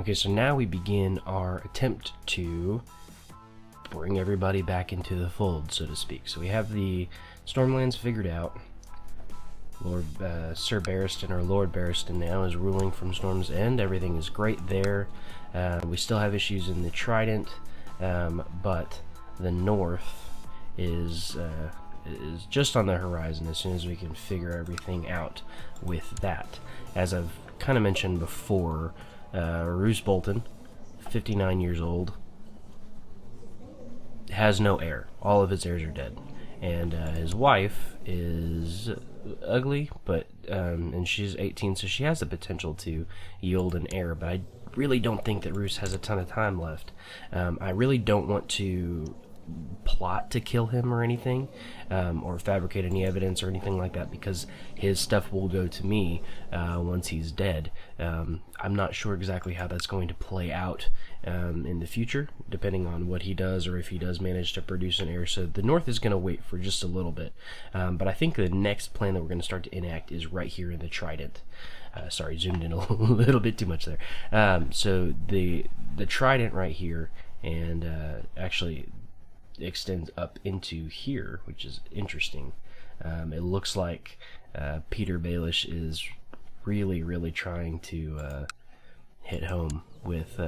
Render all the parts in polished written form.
Okay, so now we begin our attempt to bring everybody back into the fold, so to speak. So we have the Stormlands figured out. Sir Barristan, or Lord Barristan now, is ruling from Storm's End. Everything is great there. We still have issues in the Trident, but the north is just on the horizon as soon as we can figure everything out with that. As I've kind of mentioned before, Roose Bolton, 59 years old, has no heir. All of his heirs are dead. And his wife is ugly, but and she's 18, so she has the potential to yield an heir, but I really don't think that Roose has a ton of time left. I really don't want to plot to kill him or anything, or fabricate any evidence or anything like that, because his stuff will go to me once he's dead. I'm not sure exactly how that's going to play out in the future, depending on what he does, or if he does manage to produce an heir. So the North is going to wait for just a little bit, but I think the next plan that we're going to start to enact is right here in the Trident. Sorry, zoomed in a little bit too much there. So the Trident right here, and actually extends up into here, which is interesting. It looks like Peter Baelish is really trying to hit home with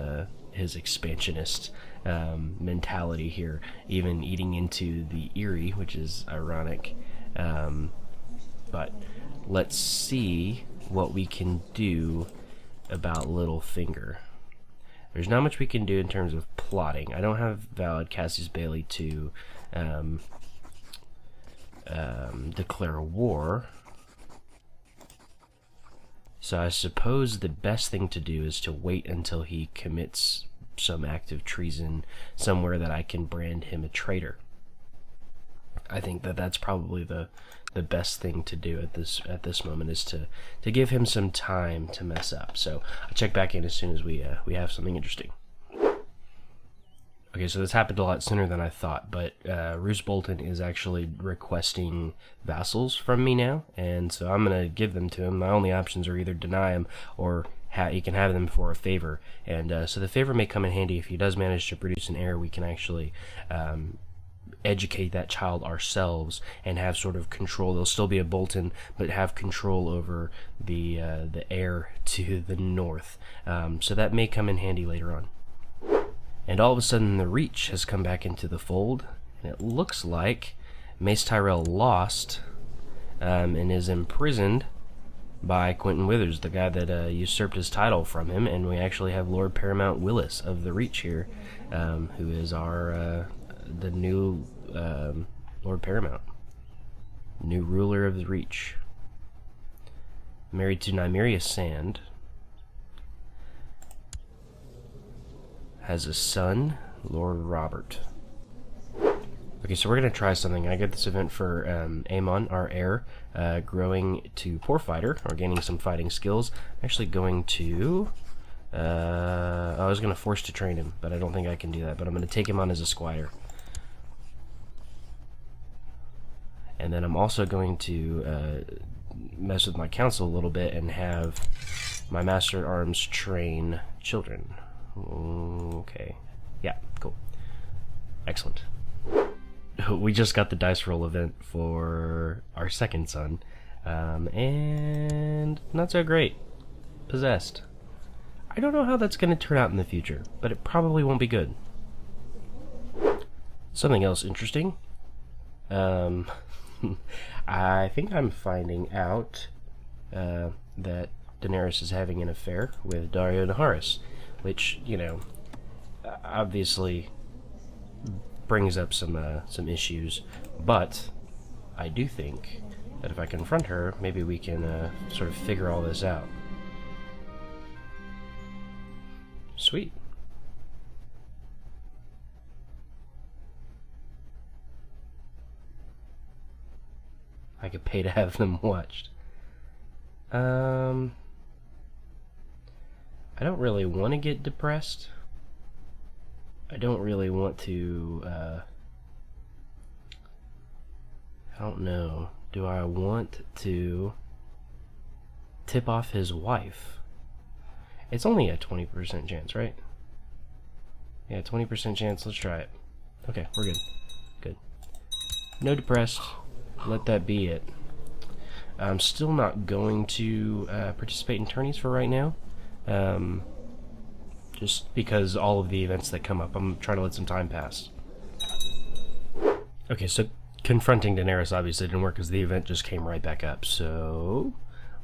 his expansionist mentality here, even eating into the Erie, which is ironic. But let's see what we can do about Littlefinger. There's not much we can do in terms of plotting. I don't have valid Cassius Bailey to declare war. So I suppose the best thing to do is to wait until he commits some act of treason somewhere that I can brand him a traitor. I think that that's probably the best thing to do at this moment, is to give him some time to mess up. So I'll check back in as soon as we have something interesting. Okay, so this happened a lot sooner than I thought, but Roose Bolton is actually requesting vassals from me now, and so I'm going to give them to him. My only options are either deny him or he can have them for a favor, and so the favor may come in handy if he does manage to produce an heir. We can actually educate that child ourselves and have sort of control. They'll still be a Bolton, but have control over the heir to the north. So that may come in handy later on. And all of a sudden the Reach has come back into the fold, and it looks like Mace Tyrell lost and is imprisoned by Quentin Withers, the guy that usurped his title from him. And we actually have Lord Paramount Willis of the Reach here, who is our the new Lord Paramount, new ruler of the Reach, married to Nymeria Sand, has a son, Lord Robert. Okay, so we're going to try something. I get this event for Aemon, our heir, growing to Poor Fighter, or gaining some fighting skills. I'm actually going to I was going to force to train him, but I don't think I can do that. But I'm going to take him on as a squire. And then I'm also going to mess with my council a little bit and have my Master at Arms train children. Okay. Yeah, cool. Excellent. We just got the dice roll event for our second son, and not so great. Possessed. I don't know how that's going to turn out in the future, but it probably won't be good. Something else interesting. I think I'm finding out that Daenerys is having an affair with Daario Naharis, which, you know, obviously brings up some issues, but I do think that if I confront her, maybe we can sort of figure all this out. Sweet. I could pay to have them watched. I don't really want to get depressed. I don't really want to, I don't know. Do I want to tip off his wife? It's only a 20% chance, right? Yeah, 20% chance. Let's try it. Okay, we're good. Good. No depressed. Let that be it. I'm still not going to participate in tourneys for right now. Just because all of the events that come up, I'm trying to let some time pass. Okay, so confronting Daenerys obviously didn't work because the event just came right back up. So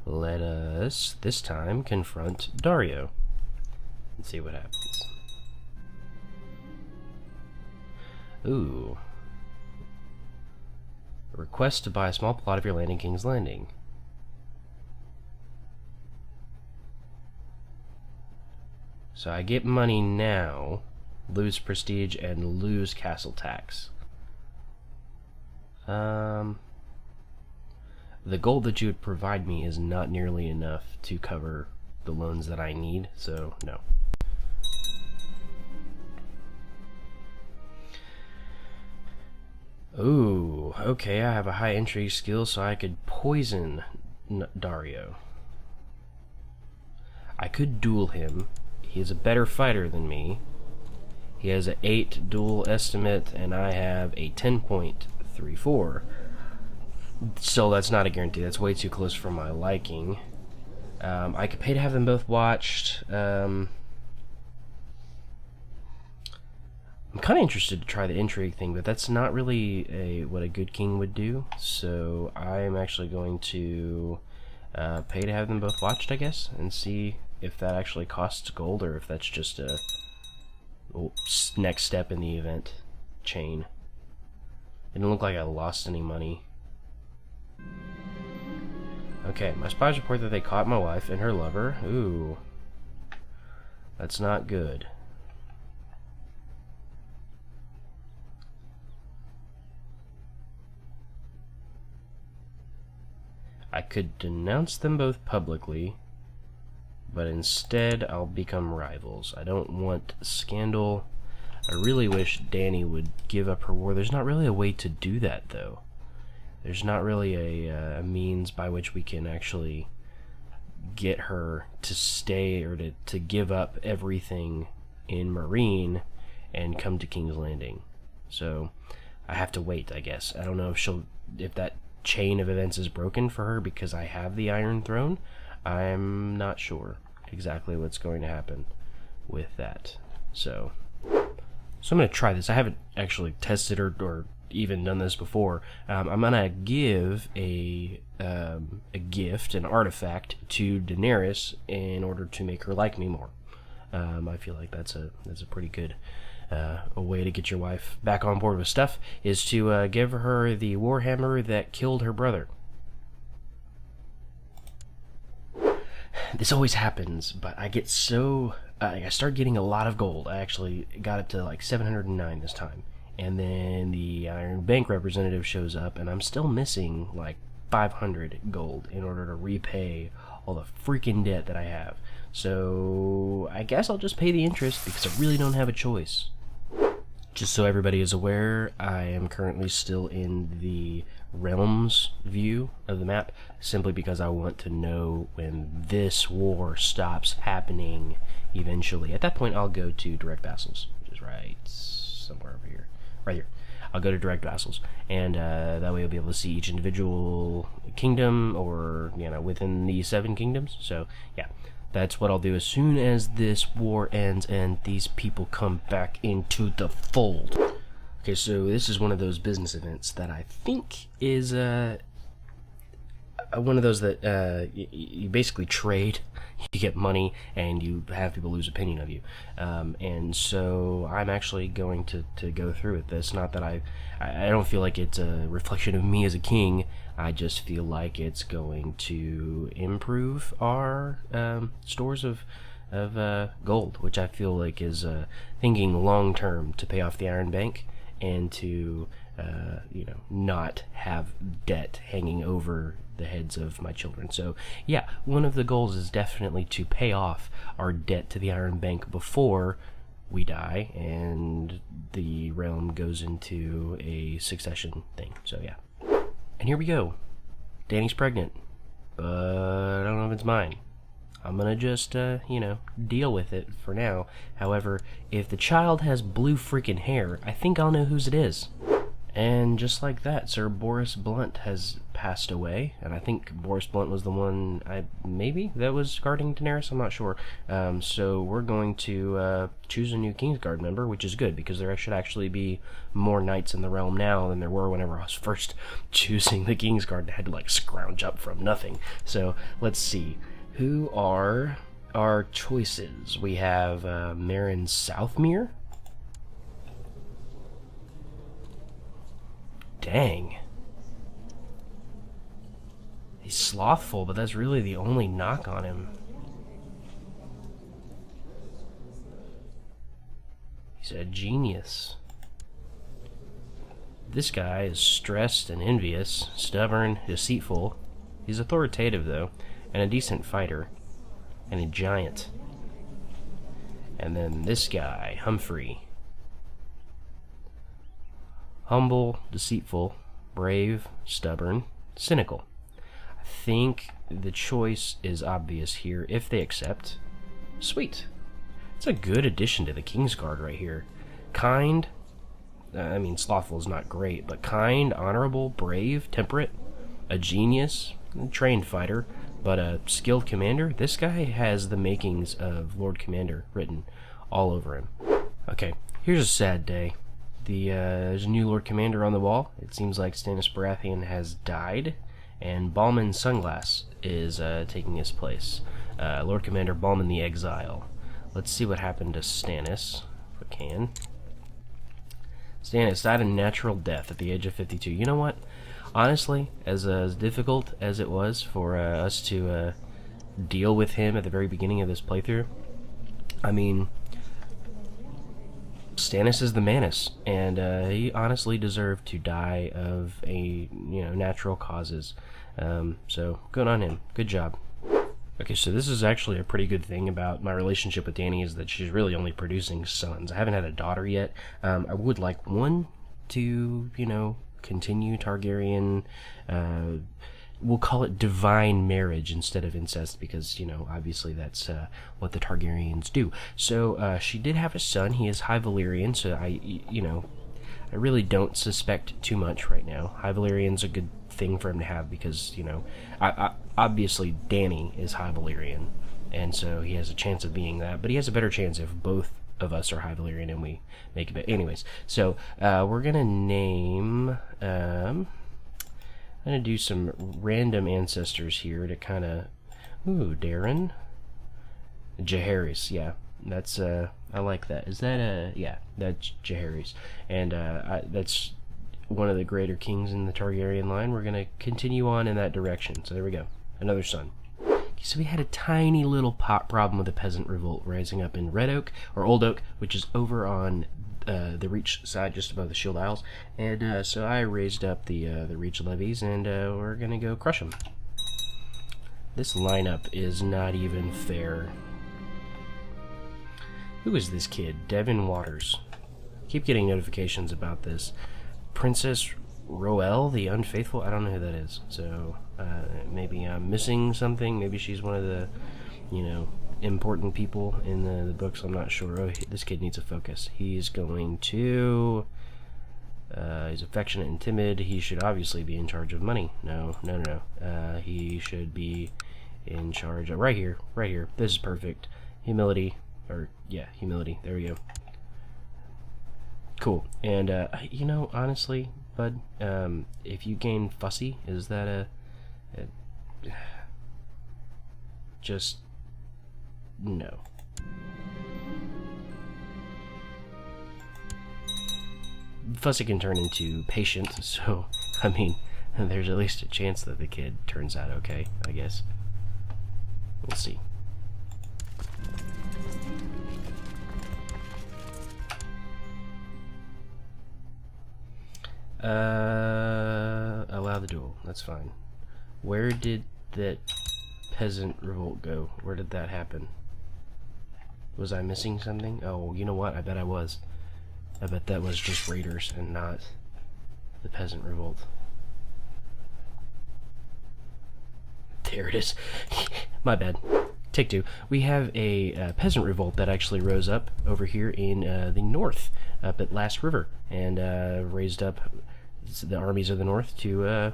let us, this time, confront Dario and see what happens. Ooh. Request to buy a small plot of your land in King's Landing. So I get money now, lose prestige, and lose castle tax. The gold that you would provide me is not nearly enough to cover the loans that I need, so no. Ooh, okay, I have a high intrigue skill, so I could poison Dario. I could duel him. He is a better fighter than me. He has an 8 duel estimate, and I have a 10.34. So that's not a guarantee. That's way too close for my liking. I could pay to have them both watched. I'm kind of interested to try the intrigue thing, but that's not really what a good king would do. So I'm actually going to pay to have them both watched, I guess, and see if that actually costs gold or if that's just a next step in the event chain. It didn't look like I lost any money. Okay, my spies report that they caught my wife and her lover. Ooh. That's not good. I could denounce them both publicly, but instead I'll become rivals. I don't want scandal. I really wish Dany would give up her war. There's not really a way to do that, though. There's not really a means by which we can actually get her to stay or to give up everything in Marine and come to King's Landing. So I have to wait, I guess. I don't know if that chain of events is broken for her because I have the Iron Throne. I'm not sure exactly what's going to happen with that. So I'm going to try this. I haven't actually tested or even done this before. I'm going to give a gift, an artifact, to Daenerys in order to make her like me more. I feel like that's a pretty good a way to get your wife back on board with stuff, is to give her the warhammer that killed her brother. This always happens, but I get so... I start getting a lot of gold. I actually got it to like 709 this time. And then the Iron Bank representative shows up, and I'm still missing like 500 gold in order to repay all the freaking debt that I have. So I guess I'll just pay the interest because I really don't have a choice. Just so everybody is aware, I am currently still in the realms view of the map, simply because I want to know when this war stops happening eventually. At that point, I'll go to direct vassals, which is right somewhere over here. Right here. I'll go to direct vassals, and that way I'll be able to see each individual kingdom, or, you know, within the 7 kingdoms. So, yeah. That's what I'll do as soon as this war ends and these people come back into the fold. Okay, so this is one of those business events that I think is one of those that you basically trade, you get money, and you have people lose opinion of you. And so I'm actually going to go through with this. Not that I don't feel like it's a reflection of me as a king. I just feel like it's going to improve our stores of gold, which I feel like is thinking long term to pay off the Iron Bank and to not have debt hanging over the heads of my children. So yeah, one of the goals is definitely to pay off our debt to the Iron Bank before we die and the realm goes into a succession thing. So yeah. And here we go. Dany's pregnant, but I don't know if it's mine. I'm gonna just, deal with it for now. However, if the child has blue freaking hair, I think I'll know whose it is. And just like that, Sir Boris Blunt has passed away, and I think Boris Blunt was the one, maybe, that was guarding Daenerys, I'm not sure. So we're going to choose a new Kingsguard member, which is good, because there should actually be more knights in the realm now than there were whenever I was first choosing the Kingsguard. I had to, like, scrounge up from nothing. So, let's see. Who are our choices? We have Meryn Southmere. Dang. He's slothful, but that's really the only knock on him. He's a genius. This guy is stressed and envious, stubborn, deceitful. He's authoritative, though, and a decent fighter, and a giant. And then this guy, Humphrey. Humble, deceitful, brave, stubborn, cynical. I think the choice is obvious here, if they accept. Sweet. It's a good addition to the Kingsguard right here. Kind, slothful is not great, but kind, honorable, brave, temperate, a genius, a trained fighter, but a skilled commander. This guy has the makings of Lord Commander written all over him. Okay, here's a sad day. There's a new Lord Commander on the wall. It seems like Stannis Baratheon has died, and Balman Sunglass is taking his place. Lord Commander Balman the Exile. Let's see what happened to Stannis, if we can. Stannis died a natural death at the age of 52. You know what? Honestly, as difficult as it was for us to deal with him at the very beginning of this playthrough, I mean, Stannis is the Manus, and he honestly deserved to die of natural causes. So good on him. Good job. Okay, so this is actually a pretty good thing about my relationship with Dany, is that she's really only producing sons. I haven't had a daughter yet. I would like one to, continue Targaryen. We'll call it divine marriage instead of incest, because, obviously that's what the Targaryens do. So she did have a son. He is High Valyrian, so I really don't suspect too much right now. High Valyrian's a good thing for him to have, because, obviously Dany is High Valyrian, and so he has a chance of being that, but he has a better chance if both of us are High Valyrian and we make it. Anyways, so we're gonna name... I'm gonna do some random ancestors here to kind of... Ooh, Darren. Jaehaerys, yeah. That's, I like that. Is that, yeah, that's Jaehaerys. And that's one of the greater kings in the Targaryen line. We're gonna continue on in that direction. So there we go. Another son. So we had a tiny little problem with the peasant revolt rising up in Red Oak, or Old Oak, which is over on the Reach side, just above the Shield Isles. And so I raised up the Reach levies, and we're gonna go crush them. This lineup is not even fair. Who is this kid? Devin Waters. Keep getting notifications about this. Princess Roel the Unfaithful? I don't know who that is. So maybe I'm missing something. Maybe she's one of the, important people in the books. I'm not sure. Oh, this kid needs a focus. He's going to... he's affectionate and timid. He should obviously be in charge of money. No. He should be in charge of... Right here. This is perfect. Humility. Humility. There we go. Cool. And, honestly, bud, if you gain fussy, is that a just... no. Fussy can turn into patient, so, there's at least a chance that the kid turns out okay, I guess. We'll see. Allow the duel. That's fine. Where did that peasant revolt go? Where did that happen? Was I missing something? Oh, you know what? I bet I was. I bet that was just raiders and not the peasant revolt. There it is. My bad. Take two. We have a peasant revolt that actually rose up over here in the north, up at Last River, and raised up the armies of the north to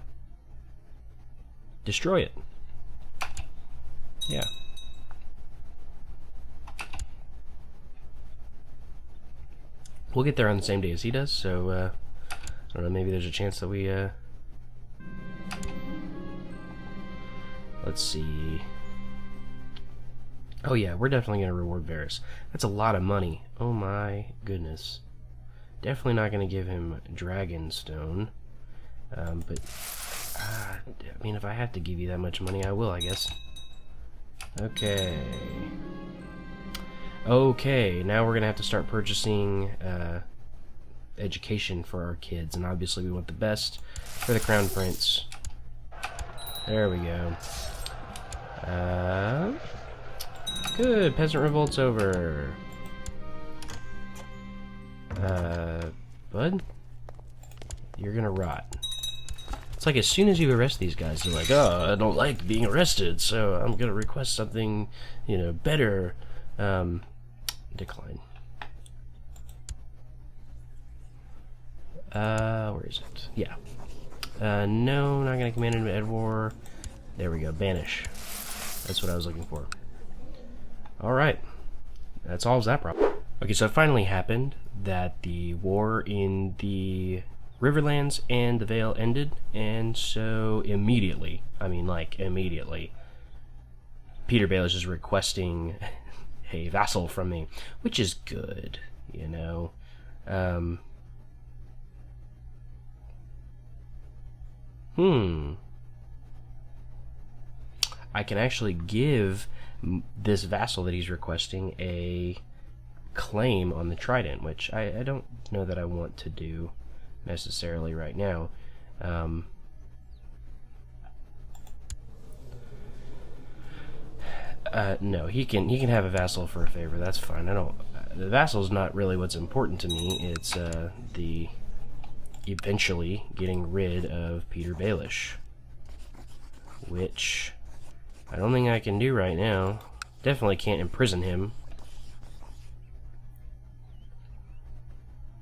destroy it. Yeah. We'll get there on the same day as he does, so I don't know, maybe there's a chance that we let's see. Oh yeah, we're definitely going to reward Varys. That's a lot of money. Oh my goodness. Definitely not going to give him Dragonstone. But, I mean, if I have to give you that much money, I will, I guess. Okay. Okay, now we're going to have to start purchasing education for our kids. And obviously we want the best for the Crown Prince. There we go. Good, peasant revolt's over. Bud? You're gonna rot. It's like as soon as you arrest these guys, they're like, oh, I don't like being arrested, so I'm gonna request something, you know, better. Decline. Where is it? Yeah. No, not gonna command him to end war. There we go, banish. That's what I was looking for. Alright, that solves that problem. Okay, so it finally happened that the war in the Riverlands and the Vale ended, and so immediately, I mean like immediately, Peter Baelish is requesting a vassal from me, which is good, you know. I can actually give this vassal that he's requesting a claim on the Trident, which I don't know that I want to do necessarily right now. No, he can have a vassal for a favor. That's fine. I don't. The vassal's not really what's important to me. It's the eventually getting rid of Peter Baelish, which I don't think I can do right now. Definitely can't imprison him.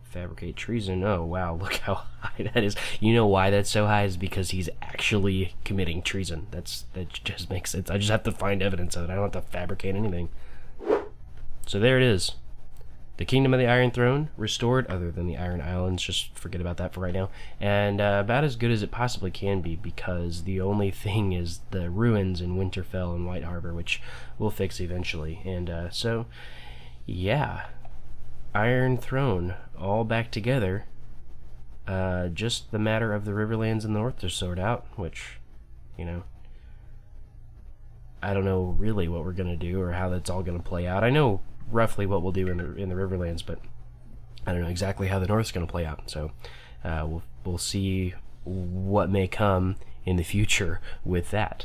Fabricate treason. Oh wow, look how high that is. You know why that's so high is because he's actually committing treason. That just makes sense. I just have to find evidence of it. I don't have to fabricate anything. So there it is. The Kingdom of the Iron Throne restored, other than the Iron Islands, just forget about that for right now, and about as good as it possibly can be, because the only thing is the ruins in Winterfell and White Harbor, which we'll fix eventually. And so yeah, Iron Throne all back together. Just the matter of the Riverlands in the north to sort out, which, you know, I don't know really what we're gonna do or how that's all gonna play out. I know roughly what we'll do in the Riverlands, but I don't know exactly how the North's going to play out. So we'll see what may come in the future with that.